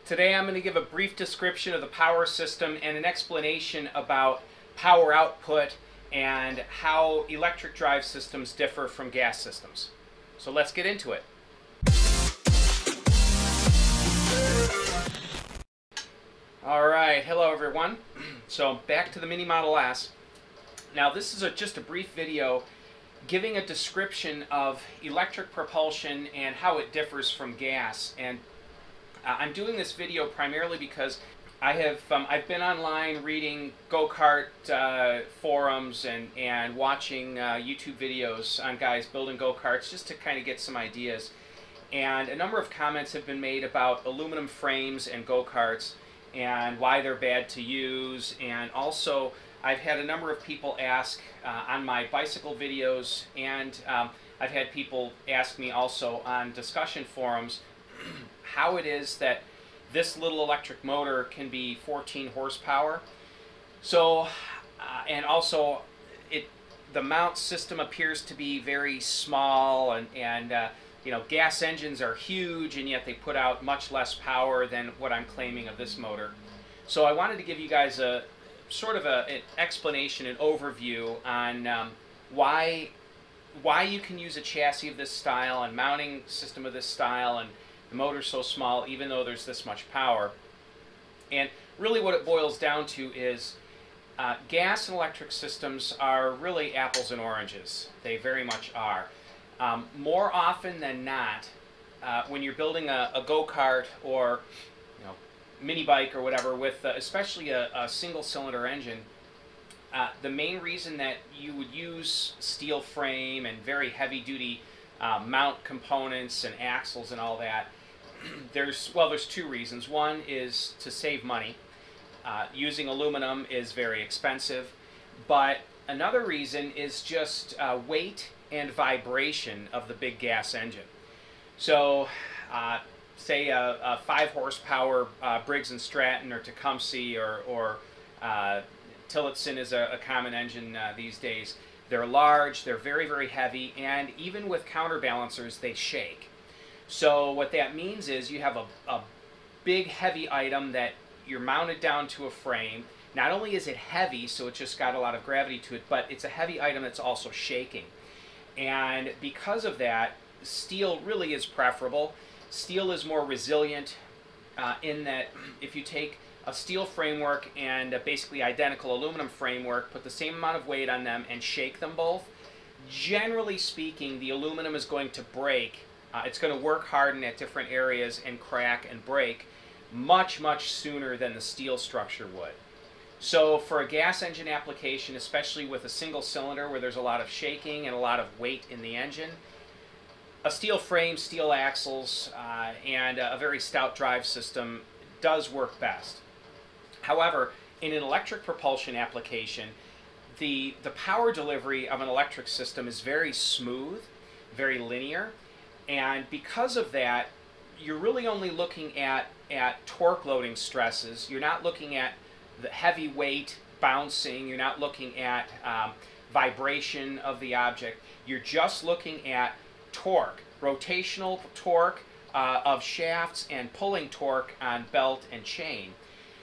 Today I'm going to give a brief description of the power system and an explanation about power output and how electric drive systems differ from gas systems. So let's get into it. Alright, hello everyone. So back to the Mini Model S. Now this is just a brief video giving a description of electric propulsion and how it differs from gas. And I'm doing this video primarily because I've been online reading go-kart forums and watching YouTube videos on guys building go-karts just to kind of get some ideas. And a number of comments have been made about aluminum frames and go-karts and why they're bad to use. And also I've had a number of people ask on my bicycle videos, and I've had people ask me also on discussion forums how it is that this little electric motor can be 14 horsepower. So, and also the mount system appears to be very small, and you know, gas engines are huge, and yet they put out much less power than what I'm claiming of this motor. So I wanted to give you guys a sort of an explanation, an overview on why you can use a chassis of this style and mounting system of this style, and the motor's so small even though there's this much power. And really what it boils down to is gas and electric systems are really apples and oranges. They very much are. More often than not, when you're building a go-kart or mini bike or whatever with especially a single cylinder engine, the main reason that you would use steel frame and very heavy duty mount components and axles and all that, there's two reasons. One is to save money. Using aluminum is very expensive, but another reason is just weight and vibration of the big gas engine. So say a 5 horsepower Briggs & Stratton or Tecumseh or Tillotson is a common engine these days. They're large, they're very, very heavy, and even with counterbalancers, they shake. So what that means is you have a big, heavy item that you're mounted down to a frame. Not only is it heavy, so it's just got a lot of gravity to it, but it's a heavy item that's also shaking. And because of that, steel really is preferable. Steel is more resilient in that if you take a steel framework and a basically identical aluminum framework, put the same amount of weight on them and shake them both, generally speaking, the aluminum is going to break. It's going to work harden at different areas and crack and break much, much sooner than the steel structure would. So for a gas engine application, especially with a single cylinder where there's a lot of shaking and a lot of weight in the engine, a steel frame, steel axles, and a very stout drive system does work best. However, in an electric propulsion application, the power delivery of an electric system is very smooth, very linear, and because of that, you're really only looking at torque loading stresses. You're not looking at the heavy weight bouncing. You're not looking at vibration of the object. You're just looking at torque, rotational torque of shafts, and pulling torque on belt and chain.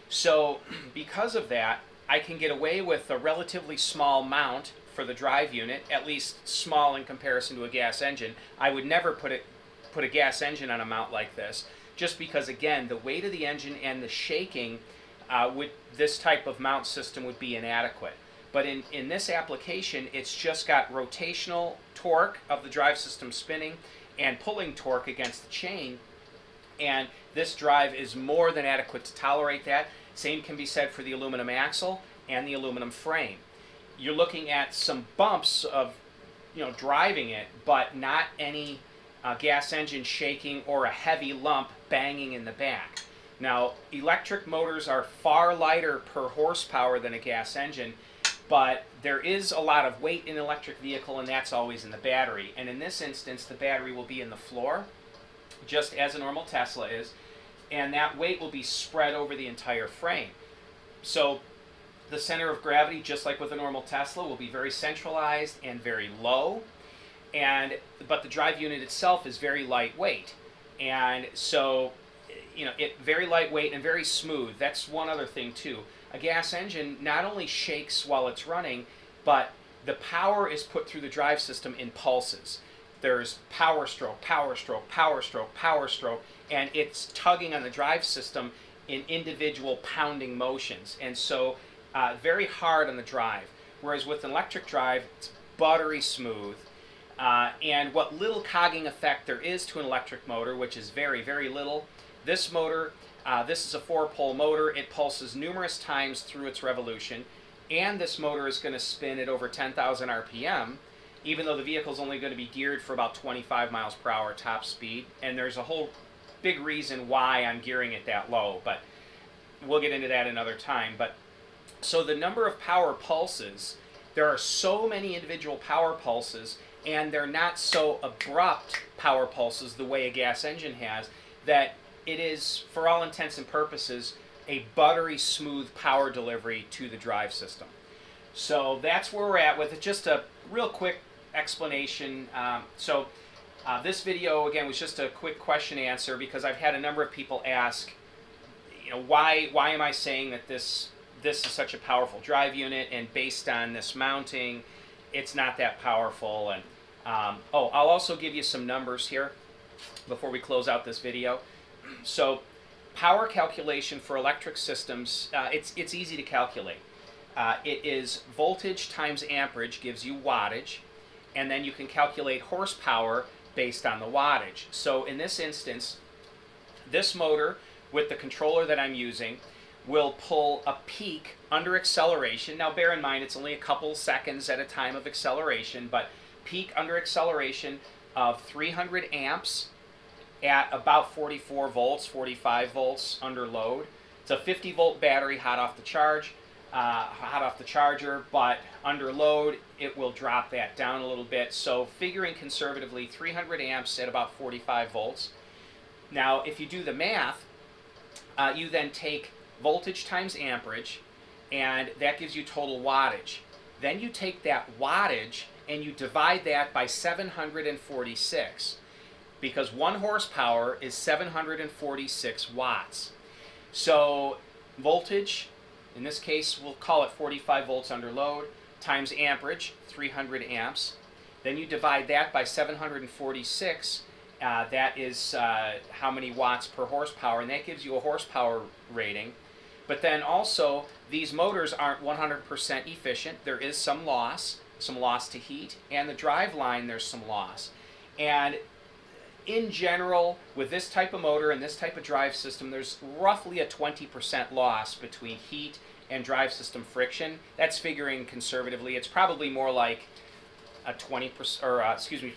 So because of that, I can get away with a relatively small mount for the drive unit, at least small in comparison to a gas engine. I would never put a gas engine on a mount like this, just because, again, the weight of the engine and the shaking with this type of mount system would be inadequate. But in this application, it's just got rotational torque of the drive system spinning and pulling torque against the chain, and this drive is more than adequate to tolerate that. Same can be said for the aluminum axle and the aluminum frame. You're looking at some bumps of driving it, but not any gas engine shaking or a heavy lump banging in the back. Now, electric motors are far lighter per horsepower than a gas engine, but there is a lot of weight in an electric vehicle, and that's always in the battery. And in this instance, the battery will be in the floor, just as a normal Tesla is, and that weight will be spread over the entire frame. So the center of gravity, just like with a normal Tesla, will be very centralized and very low, but the drive unit itself is very lightweight. And so very lightweight and very smooth. That's one other thing too. A gas engine not only shakes while it's running, but the power is put through the drive system in pulses. There's power stroke, power stroke, power stroke, power stroke, and it's tugging on the drive system in individual pounding motions, and so very hard on the drive. Whereas with an electric drive, it's buttery smooth, and what little cogging effect there is to an electric motor, which is very, very little. This motor, this is a 4-pole motor. It pulses numerous times through its revolution, and this motor is going to spin at over 10,000 RPM, even though the vehicle is only going to be geared for about 25 miles per hour top speed. And there's a whole big reason why I'm gearing it that low, but we'll get into that another time. But so the number of power pulses, there are so many individual power pulses, and they're not so abrupt power pulses the way a gas engine has, that it is, for all intents and purposes, a buttery smooth power delivery to the drive system. So that's where we're at with it. Just a real quick explanation. This video, again, was just a quick question answer, because I've had a number of people ask, why am I saying that this is such a powerful drive unit, and based on this mounting, it's not that powerful. And I'll also give you some numbers here before we close out this video. So power calculation for electric systems, it's easy to calculate. It is voltage times amperage gives you wattage, and then you can calculate horsepower based on the wattage. So in this instance, this motor with the controller that I'm using will pull a peak under acceleration. Now bear in mind, it's only a couple seconds at a time of acceleration, but peak under acceleration of 300 amps at about 44 volts, 45 volts under load. It's a 50-volt battery hot off the charger, but under load it will drop that down a little bit. So figuring conservatively 300 amps at about 45 volts. Now if you do the math, you then take voltage times amperage, and that gives you total wattage. Then you take that wattage and you divide that by 746, because 1 horsepower is 746 watts. So voltage, in this case we'll call it 45 volts under load, times amperage, 300 amps. Then you divide that by 746, that is how many watts per horsepower, and that gives you a horsepower rating. But then also, these motors aren't 100% efficient. There is some loss to heat, and the drive line, there's some loss. And in general, with this type of motor and this type of drive system, there's roughly a 20% loss between heat and drive system friction. That's figuring conservatively. It's probably more like a 20%, or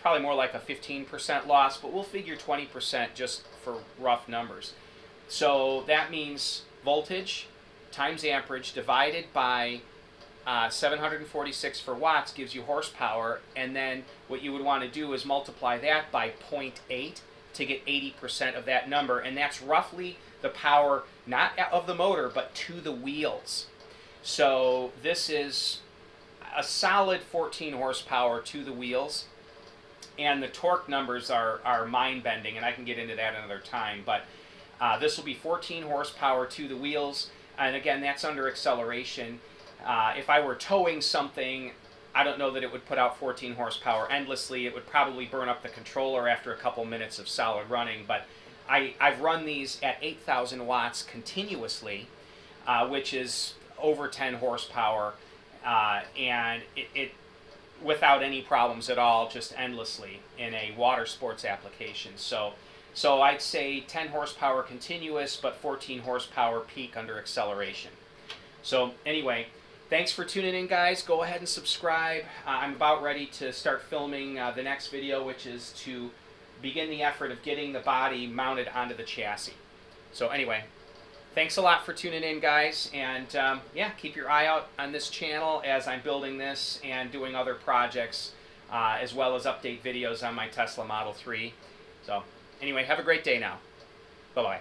probably more like a 15% loss, but we'll figure 20% just for rough numbers. So that means voltage times amperage divided by 746 for watts gives you horsepower, and then what you would want to do is multiply that by 0.8 to get 80% of that number, and that's roughly the power, not of the motor, but to the wheels. So this is a solid 14 horsepower to the wheels, and the torque numbers are mind-bending, and I can get into that another time, but this will be 14 horsepower to the wheels, and again, that's under acceleration. If I were towing something, I don't know that it would put out 14 horsepower endlessly. It would probably burn up the controller after a couple minutes of solid running, but I've run these at 8,000 watts continuously, which is over 10 horsepower, and it without any problems at all, just endlessly in a water sports application. So I'd say 10 horsepower continuous, but 14 horsepower peak under acceleration. So anyway, thanks for tuning in, guys. Go ahead and subscribe. I'm about ready to start filming the next video, which is to begin the effort of getting the body mounted onto the chassis. So anyway, thanks a lot for tuning in, guys, and yeah, keep your eye out on this channel as I'm building this and doing other projects, as well as update videos on my Tesla Model 3. So anyway, have a great day now. Bye-bye.